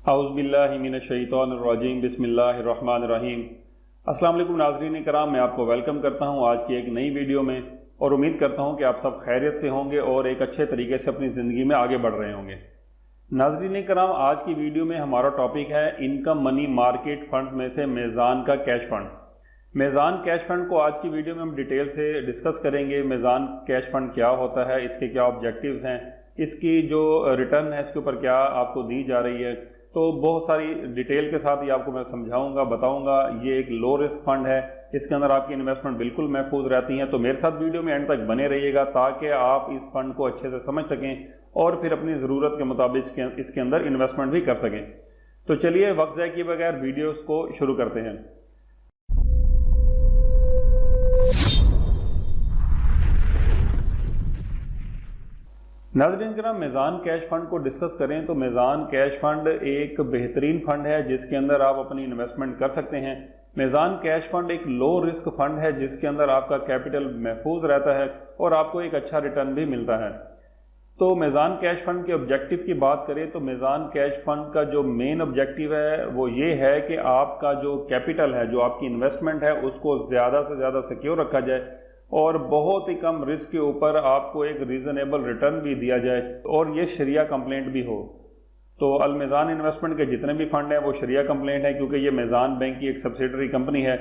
اعوذ باللہ من الشیطان الرجیم بسم اللہ الرحمن الرحیم۔ السلام علیکم ناظرین کرام، میں آپ کو ویلکم کرتا ہوں آج کی ایک نئی ویڈیو میں، اور امید کرتا ہوں کہ آپ سب خیریت سے ہوں گے اور ایک اچھے طریقے سے اپنی زندگی میں آگے بڑھ رہے ہوں گے۔ ناظرین کرام، آج کی ویڈیو میں ہمارا ٹاپک ہے انکم منی مارکیٹ فنڈز میں سے میزان کا کیش فنڈ۔ میزان کیش فنڈ کو آج کی ویڈیو میں ہم ڈیٹیل سے ڈسکس کریں گے۔ میزان کیش فنڈ کیا ہوتا ہے، اس کے کیا آبجیکٹیوز ہیں، اس کی جو ریٹرن ہے اس کے اوپر کیا آپ کو دی جا رہی ہے، تو بہت ساری ڈیٹیل کے ساتھ یہ آپ کو میں سمجھاؤں گا، بتاؤں گا۔ یہ ایک لو رسک فنڈ ہے، اس کے اندر آپ کی انویسٹمنٹ بالکل محفوظ رہتی ہیں، تو میرے ساتھ ویڈیو میں اینڈ تک بنے رہیے گا تاکہ آپ اس فنڈ کو اچھے سے سمجھ سکیں اور پھر اپنی ضرورت کے مطابق اس کے اندر انویسٹمنٹ بھی کر سکیں۔ تو چلیے وقت ضائع کیے بغیر ویڈیوز کو شروع کرتے ہیں۔ ناظرین کرام، میزان کیش فنڈ کو ڈسکس کریں تو میزان کیش فنڈ ایک بہترین فنڈ ہے جس کے اندر آپ اپنی انویسٹمنٹ کر سکتے ہیں۔ میزان کیش فنڈ ایک لو رسک فنڈ ہے جس کے اندر آپ کا کیپٹل محفوظ رہتا ہے اور آپ کو ایک اچھا ریٹرن بھی ملتا ہے۔ تو میزان کیش فنڈ کے آبجیکٹیو کی بات کریں تو میزان کیش فنڈ کا جو مین آبجیکٹیو ہے وہ یہ ہے کہ آپ کا جو کیپٹل ہے، جو آپ کی انویسٹمنٹ ہے، اس کو زیادہ سے زیادہ سیکیور رکھا جائے اور بہت ہی کم رسک کے اوپر آپ کو ایک ریزنیبل ریٹرن بھی دیا جائے، اور یہ شریعہ کمپلینٹ بھی ہو۔ تو المیزان انویسٹمنٹ کے جتنے بھی فنڈ ہیں وہ شریعہ کمپلینٹ ہیں، کیونکہ یہ میزان بینک کی ایک سبسیڈری کمپنی ہے۔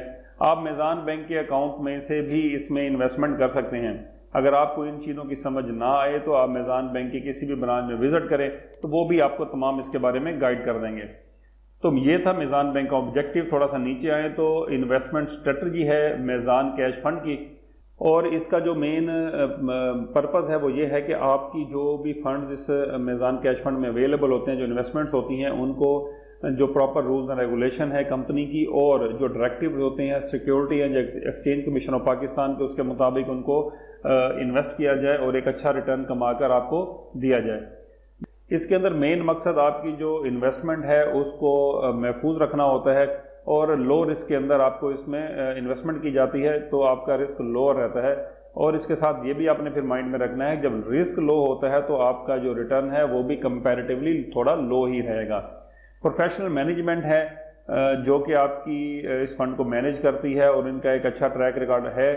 آپ میزان بینک کے اکاؤنٹ میں سے بھی اس میں انویسٹمنٹ کر سکتے ہیں۔ اگر آپ کو ان چیزوں کی سمجھ نہ آئے تو آپ میزان بینک کی کسی بھی برانچ میں وزٹ کریں تو وہ بھی آپ کو تمام اس کے بارے میں گائیڈ کر دیں گے۔ تو یہ تھا میزان بینک کا آبجیکٹیو۔ تھوڑا سا نیچے آئیں تو انویسٹمنٹ اسٹریٹجی ہے میزان کیش فنڈ کی، اور اس کا جو مین پرپز ہے وہ یہ ہے کہ آپ کی جو بھی فنڈز اس میزان کیش فنڈ میں اویلیبل ہوتے ہیں، جو انویسٹمنٹس ہوتی ہیں، ان کو جو پراپر رولز اینڈ ریگولیشن ہے کمپنی کی اور جو ڈائریکٹیوز ہوتے ہیں security and exchange commission of Pakistan کے، اس کے مطابق ان کو انویسٹ کیا جائے اور ایک اچھا ریٹرن کما کر آپ کو دیا جائے۔ اس کے اندر مین مقصد آپ کی جو انویسٹمنٹ ہے اس کو محفوظ رکھنا ہوتا ہے، اور لو رسک کے اندر آپ کو اس میں انویسٹمنٹ کی جاتی ہے تو آپ کا رسک لوور رہتا ہے، اور اس کے ساتھ یہ بھی آپ نے پھر مائنڈ میں رکھنا ہے جب رسک لو ہوتا ہے تو آپ کا جو ریٹرن ہے وہ بھی کمپیریٹیولی تھوڑا لو ہی رہے گا۔ پروفیشنل مینجمنٹ ہے جو کہ آپ کی اس فنڈ کو مینیج کرتی ہے، اور ان کا ایک اچھا ٹریک ریکارڈ ہے۔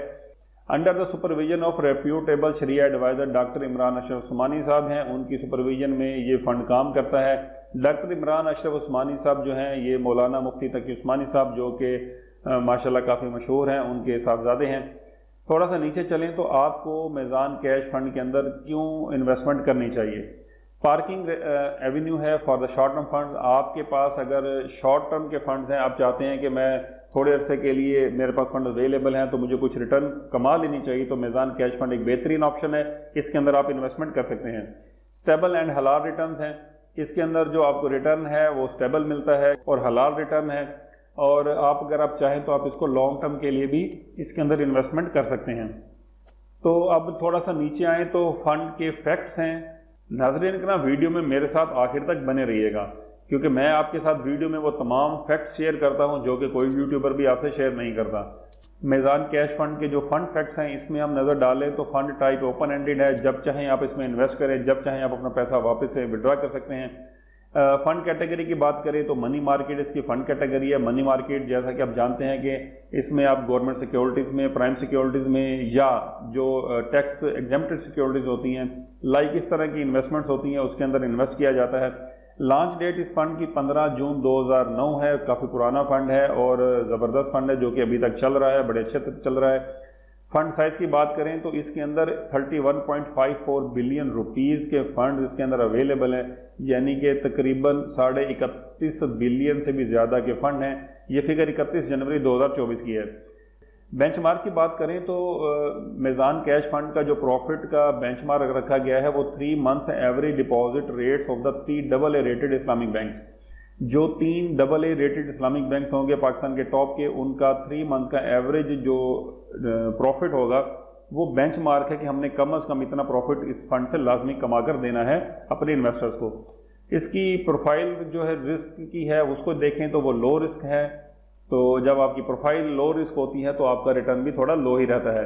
Under the supervision of reputable شریعہ ایڈوائزر ڈاکٹر عمران اشرف عثمانی صاحب ہیں، ان کی سپرویژن میں یہ فنڈ کام کرتا ہے۔ ڈاکٹر عمران اشرف عثمانی صاحب جو ہیں یہ مولانا مفتی تقی عثمانی صاحب جو کہ ماشاءاللہ کافی مشہور ہیں، ان کے صاحبزادے ہیں۔ تھوڑا سا نیچے چلیں تو آپ کو میزان کیش فنڈ کے اندر کیوں انویسٹمنٹ کرنی چاہیے۔ پارکنگ ایونیو ہے for the short term fund. آپ کے پاس اگر شارٹ ٹرم کے فنڈز ہیں، آپ چاہتے ہیں کہ میں تھوڑے عرصے کے لیے میرے پاس فنڈ اویلیبل ہیں تو مجھے کچھ ریٹرن کما لینی چاہیے، تو میزان کیش فنڈ ایک بہترین آپشن ہے، اس کے اندر آپ انویسٹمنٹ کر سکتے ہیں۔ اسٹیبل اینڈ حلال ریٹرنز ہیں، اس کے اندر جو آپ کو ریٹرن ہے وہ اسٹیبل ملتا ہے اور حلال ریٹرن ہے، اور اگر آپ چاہیں تو آپ اس کو لانگ ٹرم کے لیے بھی اس کے اندر انویسٹمنٹ کر سکتے ہیں۔ تو اب تھوڑا سا نیچے آئیں تو فنڈ کے فیکٹس ہیں۔ ناظرین کرام، ویڈیو میں میرے ساتھ آخر تک بنے رہیے گا، کیونکہ میں آپ کے ساتھ ویڈیو میں وہ تمام فیکٹس شیئر کرتا ہوں جو کہ کوئی یوٹیوبر بھی آپ سے شیئر نہیں کرتا۔ میزان کیش فنڈ کے جو فنڈ فیکٹس ہیں اس میں ہم نظر ڈالیں تو فنڈ ٹائپ اوپن اینڈڈ ہے، جب چاہیں آپ اس میں انویسٹ کریں، جب چاہیں آپ اپنا پیسہ واپس سے وڈرا کر سکتے ہیں۔ فنڈ کیٹیگری کی بات کریں تو منی مارکیٹ اس کی فنڈ کیٹیگری ہے۔ منی مارکیٹ جیسا کہ آپ جانتے ہیں کہ اس میں آپ گورنمنٹ سیکیورٹیز میں، پرائم سیکیورٹیز میں، یا جو ٹیکس ایگزمپٹڈ سیکیورٹیز ہوتی ہیں لائک اس طرح کی انویسٹمنٹس ہوتی ہیں، اس کے اندر انویسٹ کیا جاتا ہے۔ لانچ ڈیٹ اس فنڈ کی 15 جون 2009 ہے، کافی پرانا فنڈ ہے اور زبردست فنڈ ہے جو کہ ابھی تک چل رہا ہے، بڑے اچھے تک چل رہا ہے۔ فنڈ سائز کی بات کریں تو اس کے اندر 31.54 بلین روپیز کے فنڈ اس کے اندر اویلیبل ہیں، یعنی کہ تقریباً 31.5 بلین سے بھی زیادہ کے فنڈ ہیں۔ یہ فگر 31 جنوری 2024 کی ہے۔ بینچ مارک کی بات کریں تو میزان کیش فنڈ کا جو پروفٹ کا بینچ مارک رکھا گیا ہے وہ 3 month average deposit rates of the 3 AA rated Islamic banks. جو 3 AA ریٹڈ اسلامک بینکس ہوں گے پاکستان کے ٹاپ کے، ان کا 3 منتھ کا ایوریج جو پروفٹ ہوگا وہ بینچ مارک ہے کہ ہم نے کم از کم اتنا پروفٹ اس فنڈ سے لازمی کما کر دینا ہے اپنے انویسٹرز کو۔ اس کی پروفائل جو ہے رسک کی ہے اس کو دیکھیں تو وہ لو رسک ہے، تو جب آپ کی پروفائل لو رسک ہوتی ہے تو آپ کا ریٹرن بھی تھوڑا لو ہی رہتا ہے۔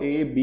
A, B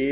A,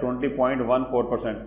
20.14%।